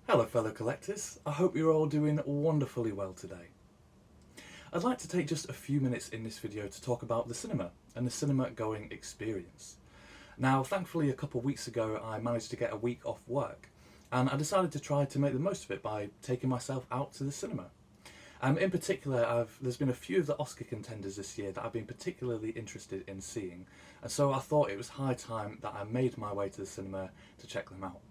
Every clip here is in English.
Hello fellow collectors, I hope you're all doing wonderfully well today. I'd like to take just a few minutes in this video to talk about the cinema and the cinema going experience. Now thankfully a couple of weeks ago I managed to get a week off work and I decided to try to make the most of it by taking myself out to the cinema. In particular, there's been a few of the Oscar contenders this year that I've been particularly interested in seeing, and so I thought it was high time that I made my way to the cinema to check them out.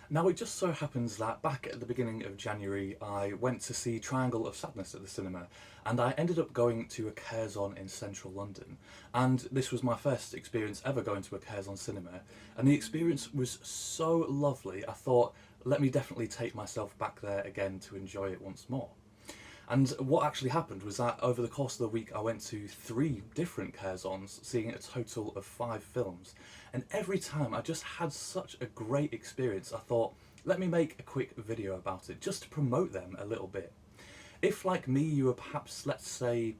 Now it just so happens that back at the beginning of January I went to see Triangle of Sadness at the cinema, and I ended up going to a Curzon in central London, and this was my first experience ever going to a Curzon cinema, and the experience was so lovely I thought, let me definitely take myself back there again to enjoy it once more. And what actually happened was that over the course of the week I went to 3 different Curzons, seeing a total of 5 films, and every time I just had such a great experience. I thought, let me make a quick video about it just to promote them a little bit. If like me you are perhaps, let's say,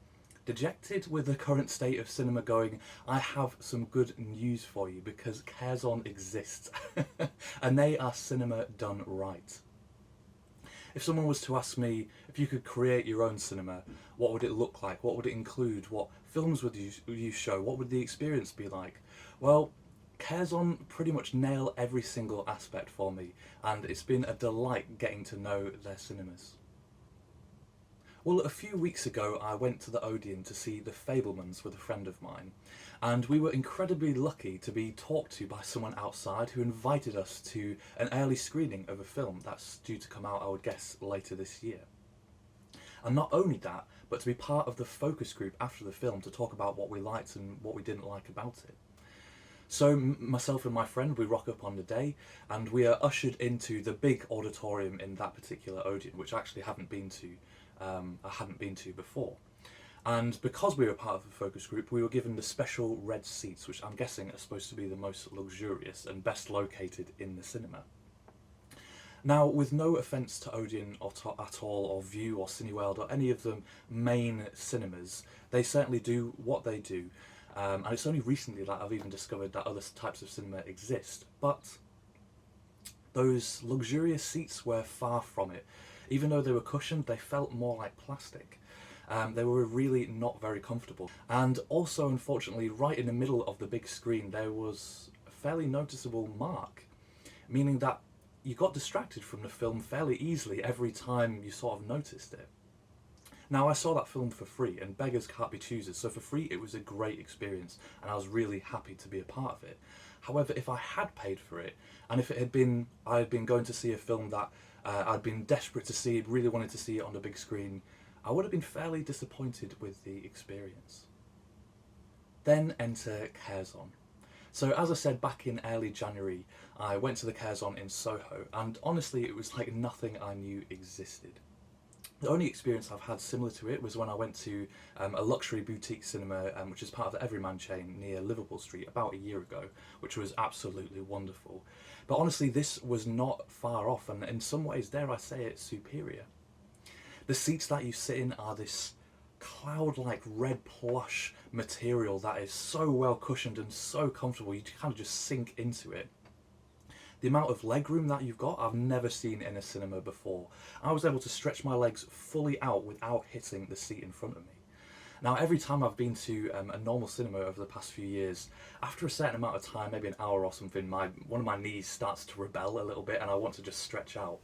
dejected with the current state of cinema going, I have some good news for you, because Curzon exists and they are cinema done right. If someone was to ask me if you could create your own cinema, what would it look like? What would it include? What films would you show? What would the experience be like? Well, Curzon pretty much nail every single aspect for me, and it's been a delight getting to know their cinemas. Well, a few weeks ago I went to the Odeon to see The Fabelmans with a friend of mine, and we were incredibly lucky to be talked to by someone outside who invited us to an early screening of a film that's due to come out, I would guess, later this year. And not only that, but to be part of the focus group after the film to talk about what we liked and what we didn't like about it. So myself and my friend, we rock up on the day and we are ushered into the big auditorium in that particular Odeon, which I actually hadn't been to before. And because we were part of the focus group, we were given the special red seats, which I'm guessing are supposed to be the most luxurious and best located in the cinema. Now, with no offence to Odeon at all, or View or Cineworld or any of the main cinemas, they certainly do what they do. And it's only recently that I've even discovered that other types of cinema exist. But those luxurious seats were far from it. Even though they were cushioned, they felt more like plastic. They were really not very comfortable. And also, unfortunately, right in the middle of the big screen, there was a fairly noticeable mark, meaning that you got distracted from the film fairly easily every time you sort of noticed it. Now, I saw that film for free, and beggars can't be choosers, so for free it was a great experience, and I was really happy to be a part of it. However, if I had paid for it, and if it had been, I had been going to see a film that I'd been desperate to see, really wanted to see it on the big screen, I would have been fairly disappointed with the experience. Then enter Curzon. So as I said, back in early January, I went to the Curzon in Soho, and honestly it was like nothing I knew existed. The only experience I've had similar to it was when I went to a luxury boutique cinema, which is part of the Everyman chain near Liverpool Street about a year ago, which was absolutely wonderful. But honestly, this was not far off, and in some ways, dare I say it, superior. The seats that you sit in are this cloud-like red plush material that is so well cushioned and so comfortable, you kind of just sink into it. The amount of legroom that you've got, I've never seen in a cinema before. I was able to stretch my legs fully out without hitting the seat in front of me. Now, every time I've been to a normal cinema over the past few years, after a certain amount of time, maybe an hour or something, one of my knees starts to rebel a little bit and I want to just stretch out.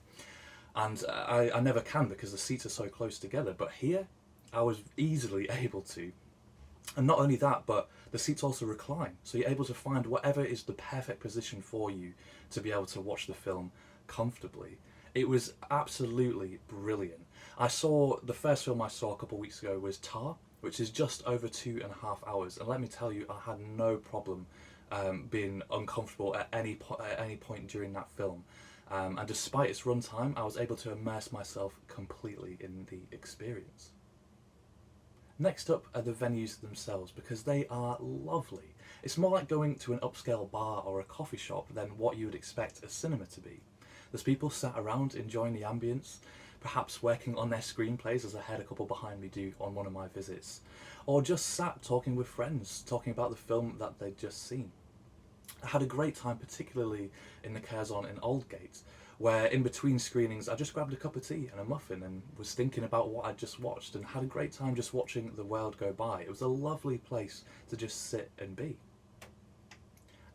And I never can because the seats are so close together, but here I was easily able to. And not only that, but the seats also recline, so you're able to find whatever is the perfect position for you to be able to watch the film comfortably. It was absolutely brilliant. The first film I saw a couple of weeks ago was Tar, which is just over 2.5 hours, and let me tell you, I had no problem being uncomfortable at any point during that film. And despite its runtime, I was able to immerse myself completely in the experience. Next up are the venues themselves, because they are lovely. It's more like going to an upscale bar or a coffee shop than what you would expect a cinema to be. There's people sat around enjoying the ambience, perhaps working on their screenplays, as I had a couple behind me do on one of my visits, or just sat talking with friends, talking about the film that they'd just seen. I had a great time, particularly in the Curzon in Aldgate, where in between screenings I just grabbed a cup of tea and a muffin and was thinking about what I'd just watched and had a great time just watching the world go by. It was a lovely place to just sit and be.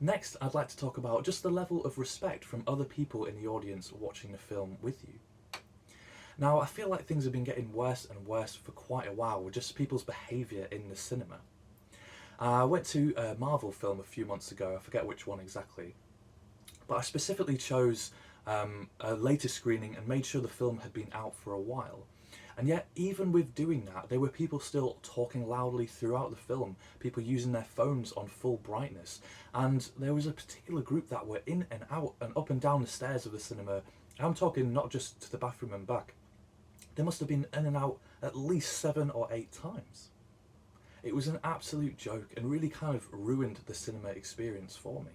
Next, I'd like to talk about just the level of respect from other people in the audience watching the film with you. Now, I feel like things have been getting worse and worse for quite a while with just people's behaviour in the cinema. I went to a Marvel film a few months ago, I forget which one exactly, but I specifically chose a later screening and made sure the film had been out for a while. And yet, even with doing that, there were people still talking loudly throughout the film, people using their phones on full brightness, and there was a particular group that were in and out and up and down the stairs of the cinema. I'm talking not just to the bathroom and back. They must have been in and out at least 7 or 8 times. It was an absolute joke and really kind of ruined the cinema experience for me.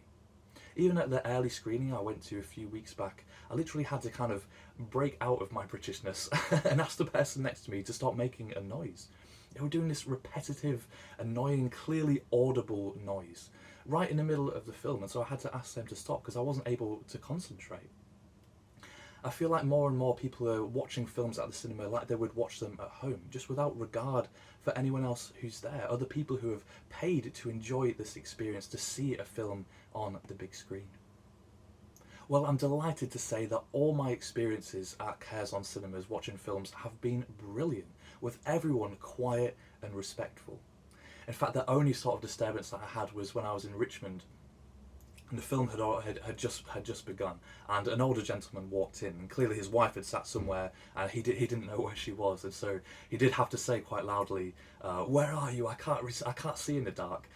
Even at the early screening I went to a few weeks back, I literally had to kind of break out of my Britishness and ask the person next to me to stop making a noise. They were doing this repetitive, annoying, clearly audible noise right in the middle of the film, and so I had to ask them to stop because I wasn't able to concentrate. I feel like more and more people are watching films at the cinema like they would watch them at home, just without regard for anyone else who's there, other people who have paid to enjoy this experience, to see a film on the big screen. Well, I'm delighted to say that all my experiences at Curzon cinemas watching films have been brilliant, with everyone quiet and respectful. In fact, the only sort of disturbance that I had was when I was in Richmond, and the film had just begun, and an older gentleman walked in, and clearly his wife had sat somewhere, and he didn't know where she was, and so he did have to say quite loudly, "Where are you? I can't see in the dark."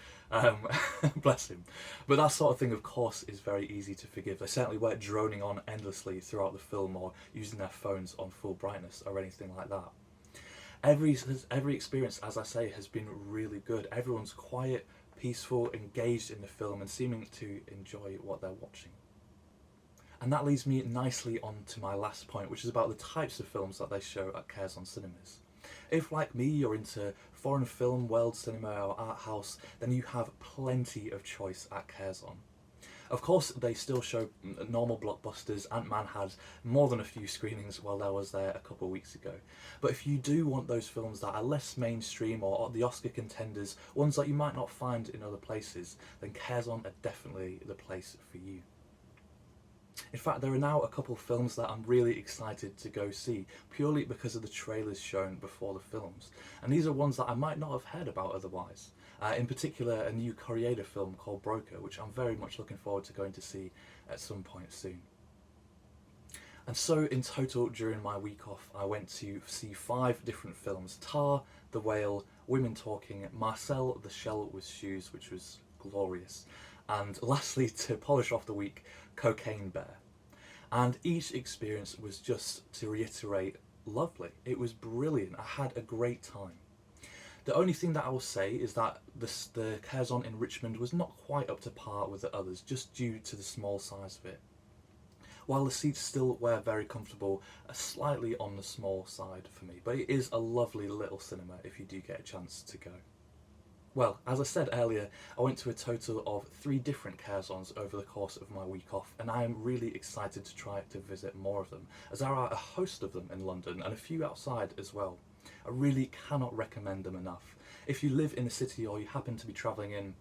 Bless him. But that sort of thing, of course, is very easy to forgive. They certainly weren't droning on endlessly throughout the film or using their phones on full brightness or anything like that. Every experience, as I say, has been really good. Everyone's quiet, peaceful, engaged in the film and seeming to enjoy what they're watching. And that leads me nicely on to my last point, which is about the types of films that they show at Curzon cinemas. If, like me, you're into foreign film, world cinema or art house, then you have plenty of choice at Curzon. Of course, they still show normal blockbusters. Ant-Man had more than a few screenings while I was there a couple of weeks ago. But if you do want those films that are less mainstream or the Oscar contenders, ones that you might not find in other places, then Curzon are definitely the place for you. In fact, there are now a couple of films that I'm really excited to go see, purely because of the trailers shown before the films. And these are ones that I might not have heard about otherwise. In particular, a new Koreeda film called Broker, which I'm very much looking forward to going to see at some point soon. And so in total, during my week off, I went to see 5 different films: Tar, The Whale, Women Talking, Marcel the Shell with Shoes, which was glorious, and lastly, to polish off the week, Cocaine Bear. And each experience was, just to reiterate, lovely. It was brilliant. I had a great time. The only thing that I will say is that the Curzon in Richmond was not quite up to par with the others, just due to the small size of it. While the seats still were very comfortable, slightly on the small side for me, but it is a lovely little cinema if you do get a chance to go. Well, as I said earlier, I went to a total of 3 different Curzons over the course of my week off, and I am really excited to try to visit more of them, as there are a host of them in London and a few outside as well. I really cannot recommend them enough. If you live in the city or you happen to be travelling in,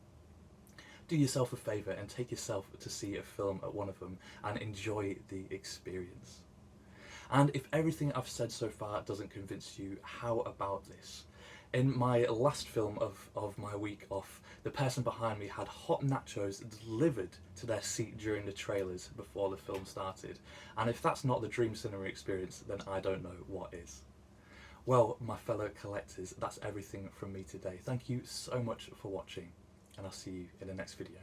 do yourself a favour and take yourself to see a film at one of them and enjoy the experience. And if everything I've said so far doesn't convince you, how about this? In my last film of my week off, the person behind me had hot nachos delivered to their seat during the trailers before the film started. And if that's not the dream cinema experience, then I don't know what is. Well, my fellow collectors, that's everything from me today. Thank you so much for watching, and I'll see you in the next video.